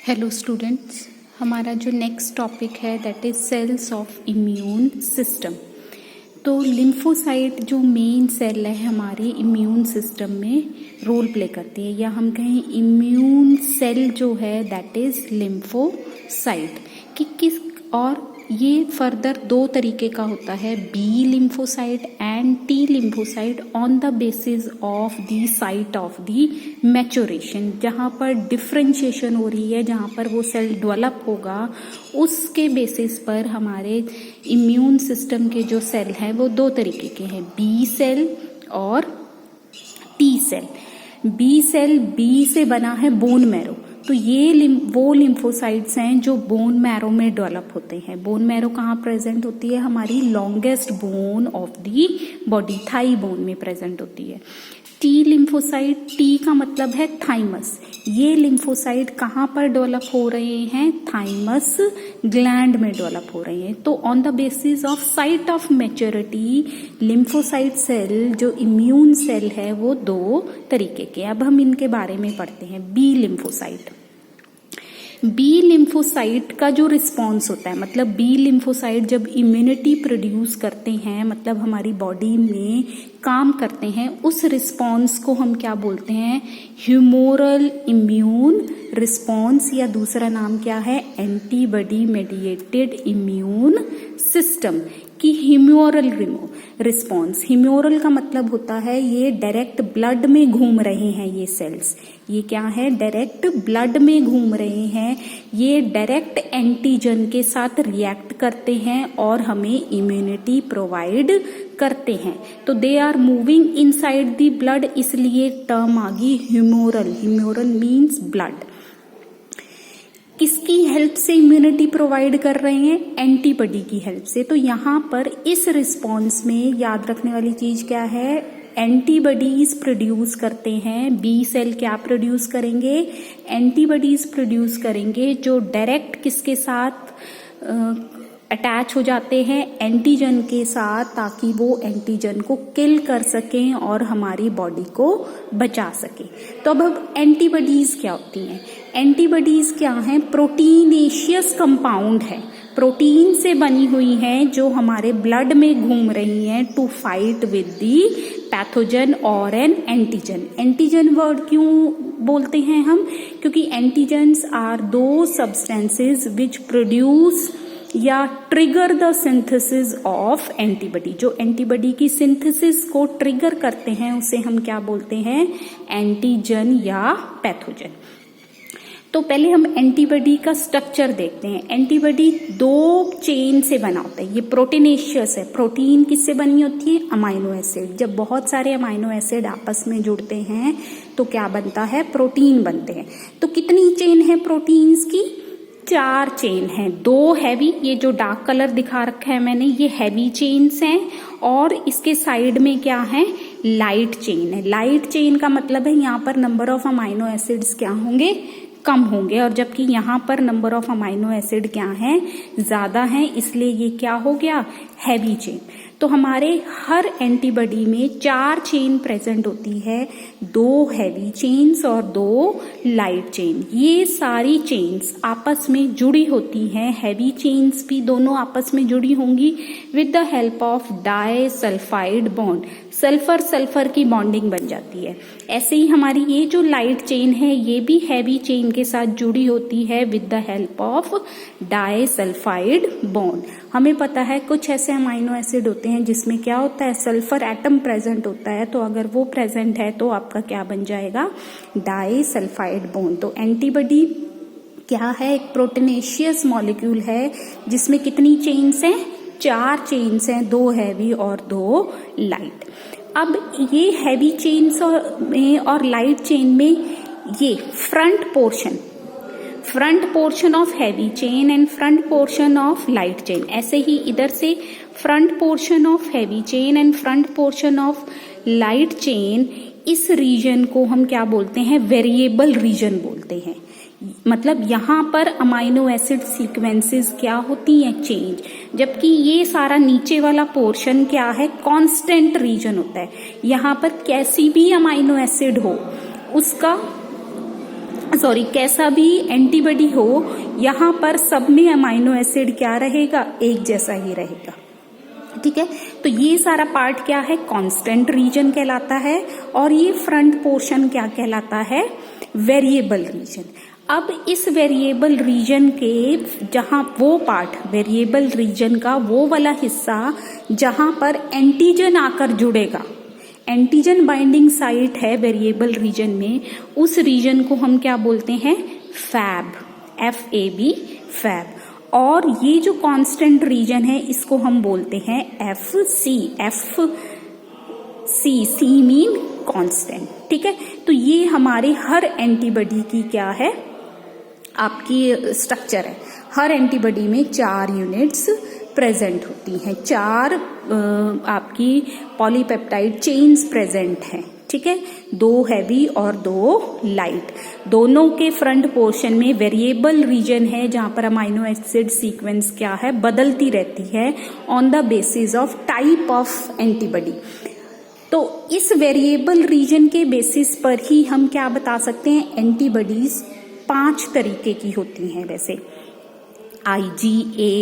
Hello students, हमारा जो next topic है that is cells of immune system. तो लिम्फोसाइट जो मेन सेल है हमारे इम्यून सिस्टम में रोल प्ले करती है, या हम कहें इम्यून सेल जो है दैट इज लिम्फोसाइट कि किस, और ये फर्दर दो तरीके का होता है, B lymphocyte and T lymphocyte on the basis of the site of the maturation. जहाँ पर डिफ्रेंशिएशन हो रही है, जहाँ पर वो सेल डेवलप होगा, उसके बेसिस पर हमारे इम्यून सिस्टम के जो सेल हैं वो दो तरीके के हैं, बी सेल और T cell. B cell, B से बना है बोन मैरो, तो ये वो लिम्फोसाइट्स हैं जो बोन मैरो में डेवलप होते हैं। बोन मैरो कहाँ प्रेजेंट होती है? हमारी longest bone of the body, thigh bone में प्रेजेंट होती है। टी लिम्फोसाइट, टी का मतलब है थाइमस। ये लिम्फोसाइट कहाँ पर डेवलप हो रहे हैं? थाइमस ग्लैंड में डेवलप हो रहे हैं। तो on the basis of site of maturity lymphocyte cell जो इम्यून सेल है वो दो तरीके के। अब हम इनके बारे में पढ़ते हैं। बी लिम्फोसाइट, बी लिम्फोसाइट का जो रिस्पॉन्स होता है, मतलब बी लिम्फोसाइट जब इम्यूनिटी प्रोड्यूस करते हैं, मतलब हमारी बॉडी में काम करते हैं, उस रिस्पॉन्स को हम क्या बोलते हैं? ह्यूमोरल इम्यून रिस्पॉन्स, या दूसरा नाम क्या है? एंटीबॉडी मेडिएटेड इम्यून सिस्टम की ह्यूमोरल रिस्पॉन्स। ह्यूमोरल का मतलब होता है ये डायरेक्ट ब्लड में घूम रहे हैं ये सेल्स। ये क्या है? डायरेक्ट ब्लड में घूम रहे हैं। ये डायरेक्ट एंटीजन के साथ रिएक्ट करते हैं और हमें इम्यूनिटी प्रोवाइड करते हैं। तो they are moving inside the blood, इसलिए टर्म आ गई ह्यूमोरल। Humoral means blood. किसकी हेल्प से इम्यूनिटी प्रोवाइड कर रहे हैं? एंटीबॉडी की हेल्प से। तो यहाँ पर इस रिस्पॉन्स में याद रखने वाली चीज क्या है? एंटीबॉडीज प्रोड्यूस करते हैं। बी सेल क्या प्रोड्यूस करेंगे? एंटीबॉडीज प्रोड्यूस करेंगे जो डायरेक्ट किसके साथ अटैच हो जाते हैं? एंटीजन के साथ, ताकि वो एंटीजन को किल कर सकें और हमारी बॉडी को बचा सके। तो अब एंटीबॉडीज क्या होती हैं? एंटीबॉडीज क्या हैं? प्रोटीनेशियस कंपाउंड है, प्रोटीन से बनी हुई हैं जो हमारे ब्लड में घूम रही हैं to fight with the pathogen और एन एंटीजन। एंटीजन वर्ड क्यों बोलते हैं हम? क्योंकि antigens are the substances which produce या trigger the synthesis of antibody. जो एंटीबॉडी की सिंथेसिस को ट्रिगर करते हैं उसे हम क्या बोलते हैं? एंटीजन या पैथोजन। तो पहले हम एंटीबॉडी का स्ट्रक्चर देखते हैं। एंटीबॉडी दो चेन से बना होता है, ये प्रोटीनेशियस है। प्रोटीन किससे बनी होती है? Amino acid. जब बहुत सारे अमाइनो एसिड आपस में जुड़ते हैं तो क्या बनता है? प्रोटीन बनते हैं। तो कितनी चेन है प्रोटीन्स की? 4 चेन हैं। 2 हैवी, ये जो डार्क कलर दिखा रखा है मैंने, ये हैवी चेन्स हैं, और इसके साइड में क्या है? लाइट चेन है। लाइट चेन का मतलब है यहाँ पर नंबर ऑफ अमाइनो एसिड्स क्या होंगे? कम होंगे, और जबकि यहाँ पर नंबर ऑफ अमाइनो एसिड क्या है? ज्यादा है, इसलिए ये क्या हो गया? Heavy chain. तो हमारे हर एंटीबॉडी में 4 चेन प्रेजेंट होती है, 2 हैवी चेन्स और 2 लाइट चेन। ये सारी चेन्स आपस में जुड़ी होती हैं। हैवी चेन्स भी दोनों आपस में जुड़ी होंगी with the help of disulphide bond. Sulphur sulphur की बॉन्डिंग बन जाती है। ऐसे ही हमारी ये जो लाइट चेन है ये भी हैवी चेन के साथ जुड़ी होती है with the help of disulphide bond. हमें पता है कुछ ऐसे अमाइनो एसिड होते हैं जिसमें क्या होता है? सल्फर एटम प्रेजेंट होता है, तो अगर वो प्रेजेंट है तो आपका क्या बन जाएगा? Disulphide bond. तो एंटीबॉडी क्या है? एक प्रोटीनेशियस मॉलिक्यूल है जिसमें कितनी चेन्स हैं? 4 चेन्स हैं, 2 हैवी और 2 लाइट। अब ये हैवी चेन्स में और लाइट चेन में ये front portion of heavy chain and front portion of light chain. ऐसे ही इधर से front portion of heavy chain and front portion of light chain, इस रीजन को हम क्या बोलते हैं? वेरिएबल रीजन बोलते हैं। मतलब यहाँ पर अमाइनो एसिड सीक्वेंसेस क्या होती हैं? चेंज। जबकि ये सारा नीचे वाला पोर्शन क्या है? कांस्टेंट रीजन होता है। यहाँ पर कैसी भी अमाइनो एसिड हो उसका सॉरी कैसा भी एंटीबॉडी हो, यहाँ पर सब में अमाइनो एसिड क्या रहेगा, एक जैसा ही रहेगा। ठीक है, तो ये सारा पार्ट क्या है, कांस्टेंट रीजन कहलाता है, और ये फ्रंट पोर्शन क्या कहलाता है, वेरिएबल रीजन। अब इस वेरिएबल रीजन के जहां वो पार्ट, वेरिएबल रीजन का वो वाला हिस्सा जहां पर एंटीजन आकर जुड़ेगा, एंटीजन बाइंडिंग साइट है वेरिएबल रीजन में, उस रीजन को हम क्या बोलते हैं, फैब, FAB, फैब। और ये जो कांस्टेंट रीजन है इसको हम बोलते हैं FC, सी मीन कांस्टेंट। ठीक है, तो ये हमारे हर एंटीबॉडी की क्या है, आपकी स्ट्रक्चर है। हर एंटीबॉडी में 4 यूनिट्स प्रेजेंट होती हैं, 4 आपकी पॉलीपेप्टाइड चेन्स प्रेजेंट हैं। ठीक है, 2 हैवी और 2 लाइट। दोनों के फ्रंट पोर्शन में वेरिएबल रीजन है जहां पर अमाइनो एसिड सीक्वेंस क्या है, बदलती रहती है on the basis of type of antibody. तो इस वेरिएबल रीजन के बेसिस पर ही हम क्या बता सकते हैं, एंटीबॉडीज 5 तरीके की होती हैं वैसे, IgA,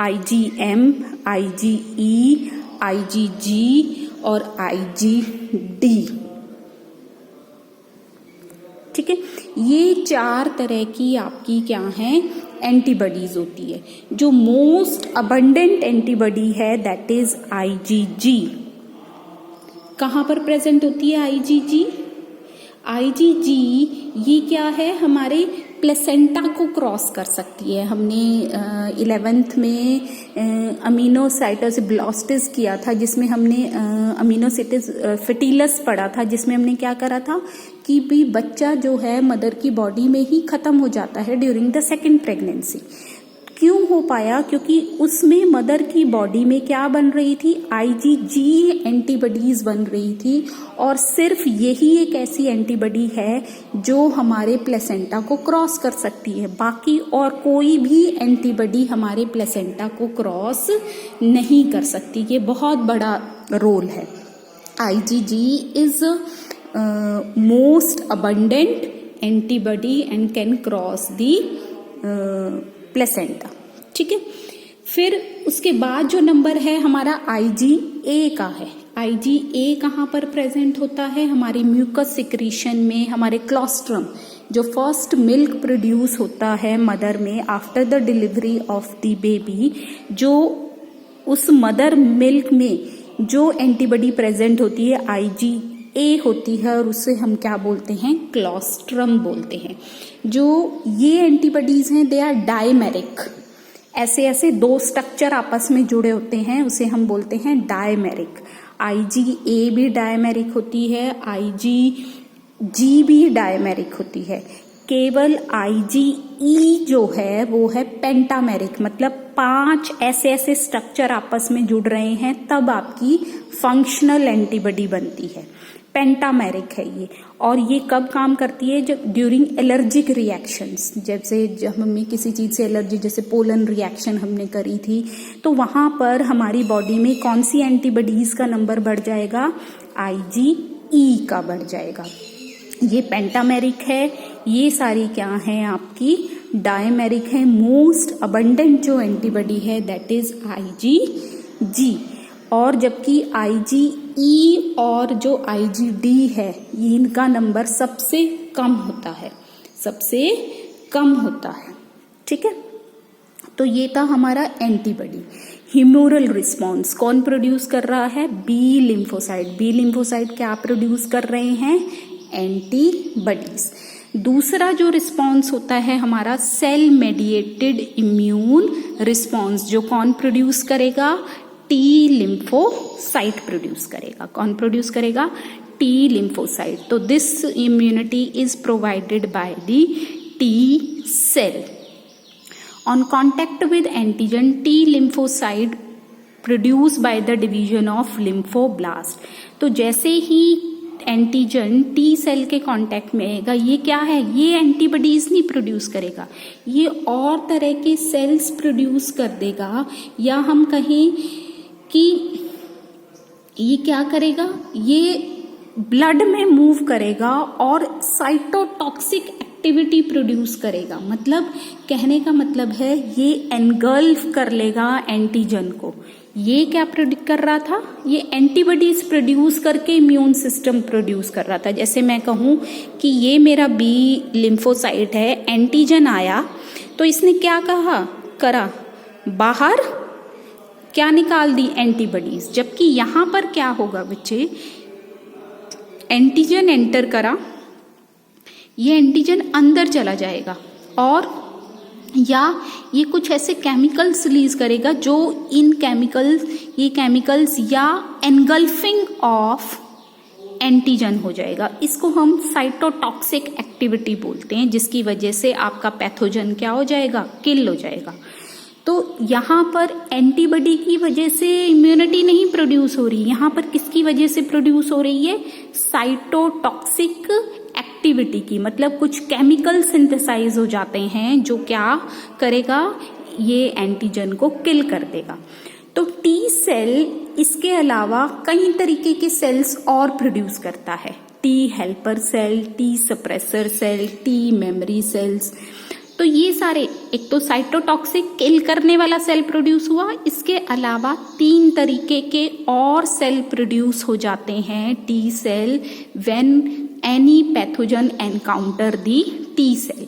IgM, IgE, IgG और IgD। ठीक है, ये 4 तरह की आपकी क्या है, एंटीबॉडीज होती है। जो मोस्ट अबंडेंट एंटीबॉडी है दैट इज IgG। कहां पर प्रेजेंट होती है IgG? IgG ये क्या है, हमारे प्लेसेंटा को क्रॉस कर सकती है। हमने 11th में अमीनोसाइटोब्लास्टिस किया था, जिसमें हमने अमीनोसाइटस फिटिलस पढ़ा था, जिसमें हमने क्या करा था कि भी बच्चा जो है मदर की बॉडी में ही खत्म हो जाता है ड्यूरिंग द सेकेंड प्रेगनेंसी। क्यों हो पाया? क्योंकि उसमें मदर की बॉडी में क्या बन रही थी, IgG एंटीबॉडीज बन रही थी, और सिर्फ यही एक ऐसी एंटीबॉडी है जो हमारे प्लेसेंटा को क्रॉस कर सकती है। बाकी और कोई भी एंटीबॉडी हमारे प्लेसेंटा को क्रॉस नहीं कर सकती। ये बहुत बड़ा रोल है। IgG is most abundant antibody and can cross the placenta. ठीक है, फिर उसके बाद जो नंबर है हमारा IgA का है। IgA कहाँ पर प्रेजेंट होता है, हमारी म्यूकस सिक्रीशन में, हमारे क्लोस्ट्रम, जो फर्स्ट मिल्क प्रोड्यूस होता है मदर में after the delivery of the baby, जो उस मदर मिल्क में जो एंटीबॉडी प्रेजेंट होती है IgA होती है, और उसे हम क्या बोलते हैं, क्लोस्ट्रम बोलते हैं। जो ये एंटीबॉडीज हैं दे आर डायमेरिक, ऐसे ऐसे 2 स्ट्रक्चर आपस में जुड़े होते हैं, उसे हम बोलते हैं डायमेरिक। IgA भी डायमेरिक होती है, IgG भी डायमेरिक होती है। केवल IgE जो है वो है पेंटामेरिक, मतलब 5 ऐसे ऐसे स्ट्रक्चर आपस में जुड़ रहे हैं तब आपकी फंक्शनल एंटीबॉडी बनती है। पेंटामेरिक है ये, और ये कब काम करती है, जब ड्यूरिंग एलर्जिक रिएक्शंस, जैसे जब हमें किसी चीज से एलर्जी, जैसे पोलन रिएक्शन हमने करी थी, तो वहां पर हमारी बॉडी में कौन सी एंटीबॉडीज का नंबर बढ़ जाएगा, IgE का बढ़ जाएगा। ये पेंटामेरिक है, ये सारी क्या है आपकी डायमेरिक है। मोस्ट अबंडेंट जो एंटीबॉडी है दैट इज IgG, और जबकि IgE और जो IgD है इनका नंबर सबसे कम होता है, सबसे कम होता है। ठीक है, तो ये था हमारा एंटीबॉडी। ह्यूमोरल रिस्पॉन्स कौन प्रोड्यूस कर रहा है, बी लिम्फोसाइट। बी लिम्फोसाइट क्या प्रोड्यूस कर रहे हैं, एंटीबॉडीज। दूसरा जो रिस्पॉन्स होता है हमारा सेल मेडिएटेड इम्यून रिस्पॉन्स, जो कौन प्रोड्यूस करेगा, टी लिम्फोसाइट प्रोड्यूस करेगा। कौन प्रोड्यूस करेगा, टी लिम्फोसाइट। तो this immunity is provided by the T cell. On contact with antigen, T lymphocyte produce by the division of lymphoblast. तो जैसे ही एंटीजन टी सेल के कांटेक्ट में आएगा, ये क्या है, ये एंटीबॉडीज नहीं प्रोड्यूस करेगा, ये और तरह के सेल्स प्रोड्यूस कर देगा, या हम कहें कि ये क्या करेगा, ये ब्लड में मूव करेगा और साइटोटॉक्सिक एक्टिविटी प्रोड्यूस करेगा, मतलब कहने का मतलब है ये एनगल्फ कर लेगा एंटीजन को। ये क्या प्रोड्यूस कर रहा था, ये एंटीबॉडीज प्रोड्यूस करके इम्यून सिस्टम प्रोड्यूस कर रहा था। जैसे मैं कहूँ कि ये मेरा बी लिम्फोसाइट है, एंटीजन आया तो इसने क्या करा, बाहर क्या निकाल दी, एंटीबॉडीज। जबकि यहां पर क्या होगा बच्चे, एंटीजन एंटर करा, ये एंटीजन अंदर चला जाएगा और या ये कुछ ऐसे केमिकल्स रिलीज करेगा जो ये केमिकल्स या एनगल्फिंग ऑफ एंटीजन हो जाएगा। इसको हम साइटोटॉक्सिक एक्टिविटी बोलते हैं, जिसकी वजह से आपका पैथोजन क्या हो जाएगा, किल हो जाएगा। तो यहाँ पर एंटीबॉडी की वजह से इम्यूनिटी नहीं प्रोड्यूस हो रही, यहाँ पर किसकी वजह से प्रोड्यूस हो रही है, साइटोटॉक्सिक एक्टिविटी की। मतलब कुछ केमिकल सिंथेसाइज हो जाते हैं जो क्या करेगा, ये एंटीजन को किल कर देगा। तो टी सेल इसके अलावा कई तरीके के सेल्स और प्रोड्यूस करता है, T helper cell, T suppressor cell, T memory cells. तो ये सारे, एक तो साइटोटॉक्सिक किल करने वाला सेल प्रोड्यूस हुआ, इसके अलावा 3 तरीके के और सेल प्रोड्यूस हो जाते हैं T cell when any pathogen encounter the T cell.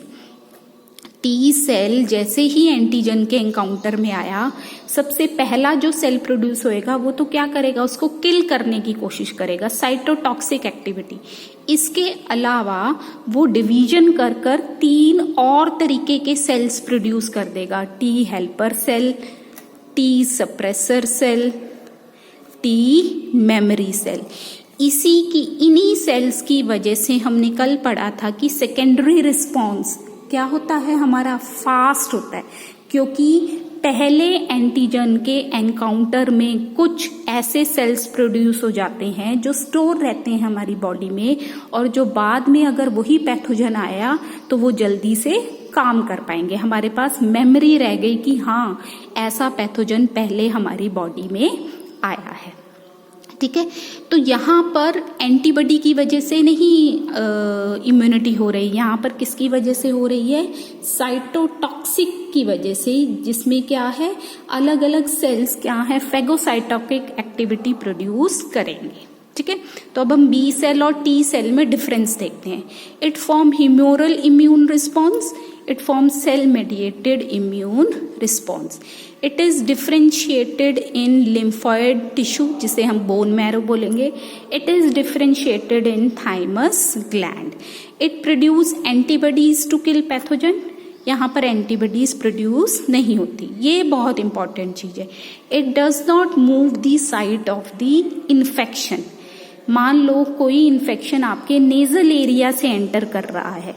T cell जैसे ही एंटीजन के एनकाउंटर में आया, सबसे पहला जो सेल प्रोड्यूस होएगा वो तो क्या करेगा, उसको किल करने की कोशिश करेगा, साइटोटॉक्सिक एक्टिविटी। इसके अलावा वो डिवीजन कर 3 और तरीके के सेल्स प्रोड्यूस कर देगा, T helper cell, T suppressor cell, T memory cell. इन्हीं सेल्स की वजह से हमने कल पढ़ा था कि सेकेंडरी रिस्पॉन्स क्या होता है, हमारा फास्ट होता है, क्योंकि पहले एंटीजन के एनकाउंटर में कुछ ऐसे सेल्स प्रोड्यूस हो जाते हैं जो स्टोर रहते हैं हमारी बॉडी में, और जो बाद में अगर वही पैथोजन आया तो वो जल्दी से काम कर पाएंगे। हमारे पास मेमोरी रह गई कि हाँ, ऐसा पैथोजन पहले हमारी बॉडी में आया है। ठीक है, तो यहाँ पर एंटीबॉडी की वजह से नहीं इम्यूनिटी हो रही, यहाँ पर किसकी वजह से हो रही है, साइटोटॉक्सिक की वजह से, जिसमें क्या है, अलग अलग सेल्स क्या है, फैगोसाइटोटिक एक्टिविटी प्रोड्यूस करेंगे। ठीक है, तो अब हम बी सेल और टी सेल में डिफरेंस देखते हैं। It form humoral immune response, it form cell mediated immune response. It is differentiated in lymphoid tissue, जिसे हम बोन मैरो बोलेंगे। It is differentiated in thymus gland. It produce antibodies to kill pathogen, यहाँ पर antibodies produce नहीं होती, ये बहुत important चीज है। It does not move the site of the infection. मान लो कोई इन्फेक्शन आपके नेजल एरिया से एंटर कर रहा है,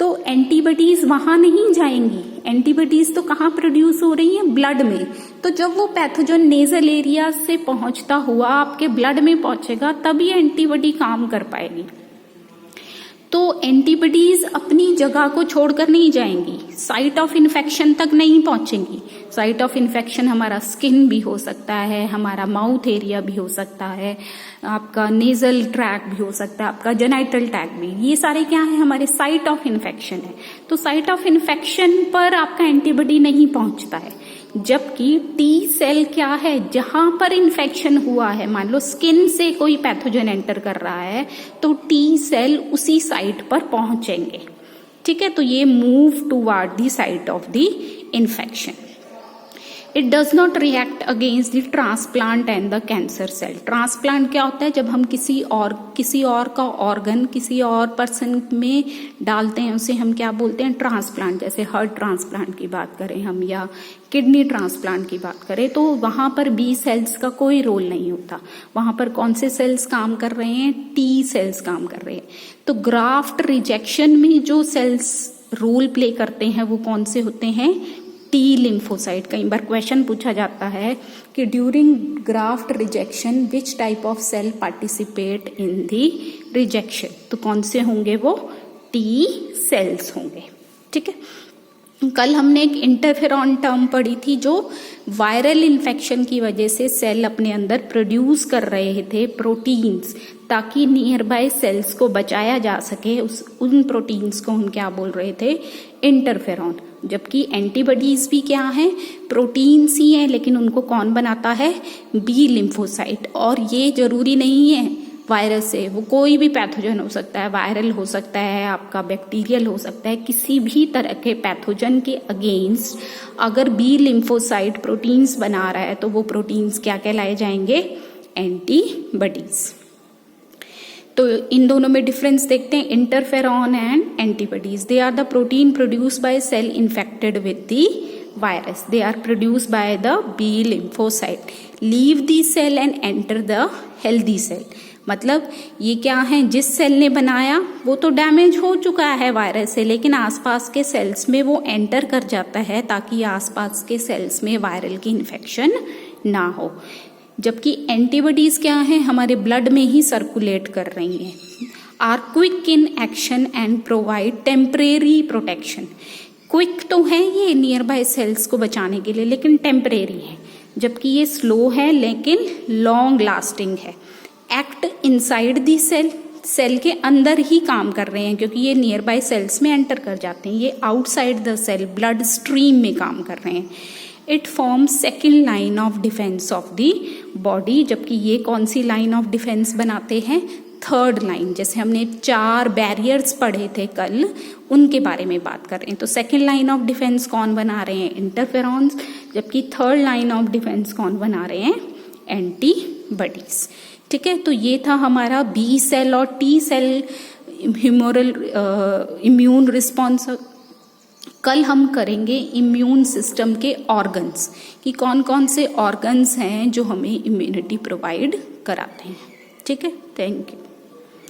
तो एंटीबॉडीज वहां नहीं जाएंगी, एंटीबॉडीज तो कहाँ प्रोड्यूस हो रही हैं, ब्लड में। तो जब वो पैथोजन नेजल एरिया से पहुंचता हुआ आपके ब्लड में पहुंचेगा, तभी एंटीबॉडी काम कर पाएगी। तो एंटीबॉडीज अपनी जगह को छोड़कर नहीं जाएंगी, साइट ऑफ इन्फेक्शन तक नहीं पहुंचेंगी। साइट ऑफ इन्फेक्शन हमारा स्किन भी हो सकता है, हमारा माउथ एरिया भी हो सकता है, आपका नेजल ट्रैक भी हो सकता है, आपका जेनाइटल ट्रैक भी, ये सारे क्या है, हमारे साइट ऑफ इन्फेक्शन है। तो साइट ऑफ इन्फेक्शन पर आपका एंटीबॉडी नहीं पहुंचता है, जबकि टी सेल क्या है, जहां पर इन्फेक्शन हुआ है, मान लो स्किन से कोई पैथोजन एंटर कर रहा है, तो टी सेल उसी साइट पर पहुंचेंगे। ठीक है, तो ये move toward the site of the infection. It does not react against the transplant and the cancer cell. Transplant क्या होता है, जब हम किसी और का ऑर्गन किसी और पर्सन में डालते हैं, उसे हम क्या बोलते हैं, ट्रांसप्लांट। जैसे हार्ट ट्रांसप्लांट की बात करें हम, या किडनी ट्रांसप्लांट की बात करें, तो वहां पर बी सेल्स का कोई रोल नहीं होता। वहां पर कौन से सेल्स काम कर रहे हैं, टी सेल्स काम कर रहे हैं। तो ग्राफ्ट रिजेक्शन में जो सेल्स रोल प्ले करते हैं वो कौन से होते हैं, टी लिम्फोसाइट। कई बार क्वेश्चन पूछा जाता है कि during graft rejection which type of cell participate in the rejection, तो कौन से होंगे वो, टी सेल्स होंगे। ठीक है, कल हमने एक इंटरफेरॉन टर्म पढ़ी थी जो वायरल इन्फेक्शन की वजह से सेल अपने अंदर प्रोड्यूस कर रहे थे प्रोटीन्स, ताकि नियर बाय सेल्स को बचाया जा सके। उन प्रोटीन्स को हम क्या बोल रहे थे, इंटरफेरॉन। जबकि एंटीबॉडीज भी क्या है, प्रोटीन्स ही हैं, लेकिन उनको कौन बनाता है, बी लिम्फोसाइट। और ये जरूरी नहीं है वायरस से, वो कोई भी पैथोजन हो सकता है, वायरल हो सकता है, आपका बैक्टीरियल हो सकता है, किसी भी तरह के पैथोजन के अगेंस्ट अगर बी लिम्फोसाइट प्रोटीन्स बना रहा है तो वो प्रोटीन्स क्या कहलाए जाएंगे, एंटीबॉडीज। तो इन दोनों में डिफरेंस देखते हैं, interferon and antibodies. They are the protein produced by cell infected with the virus. They are produced by the B lymphocyte. Leave the cell and enter the healthy cell. मतलब ये क्या है, जिस सेल ने बनाया वो तो डैमेज हो चुका है वायरस से, लेकिन आसपास के सेल्स में वो एंटर कर जाता है ताकि आसपास के सेल्स में वायरल की इन्फेक्शन ना हो। जबकि एंटीबॉडीज क्या है, हमारे ब्लड में ही सर्कुलेट कर रही हैं, are quick in action and provide temporary protection. Quick तो है ये नियर बाय सेल्स को बचाने के लिए, लेकिन टेम्परेरी है। जबकि ये स्लो है लेकिन लॉन्ग लास्टिंग है। Act inside the cell, cell के अंदर ही काम कर रहे हैं, क्योंकि ये नियर बाय सेल्स में एंटर कर जाते हैं। ये outside the cell blood stream में काम कर रहे हैं। It forms second line of defence of the body. जबकि ये कौन सी लाइन ऑफ डिफेंस बनाते हैं, थर्ड लाइन। जैसे हमने 4 बैरियर्स पढ़े थे कल, उनके बारे में बात कर रहे हैं। तो सेकेंड लाइन ऑफ डिफेंस कौन बना रहे हैं, इंटरफेरॉन्स। जबकि थर्ड लाइन ऑफ डिफेंस कौन बना रहे हैं, एंटीबॉडीज। ठीक है, तो ये था हमारा बी सेल और T cell humoral immune response. कल हम करेंगे इम्यून सिस्टम के ऑर्गन्स, कि कौन कौन से ऑर्गन्स हैं जो हमें इम्यूनिटी प्रोवाइड कराते हैं। ठीक है, थैंक यू।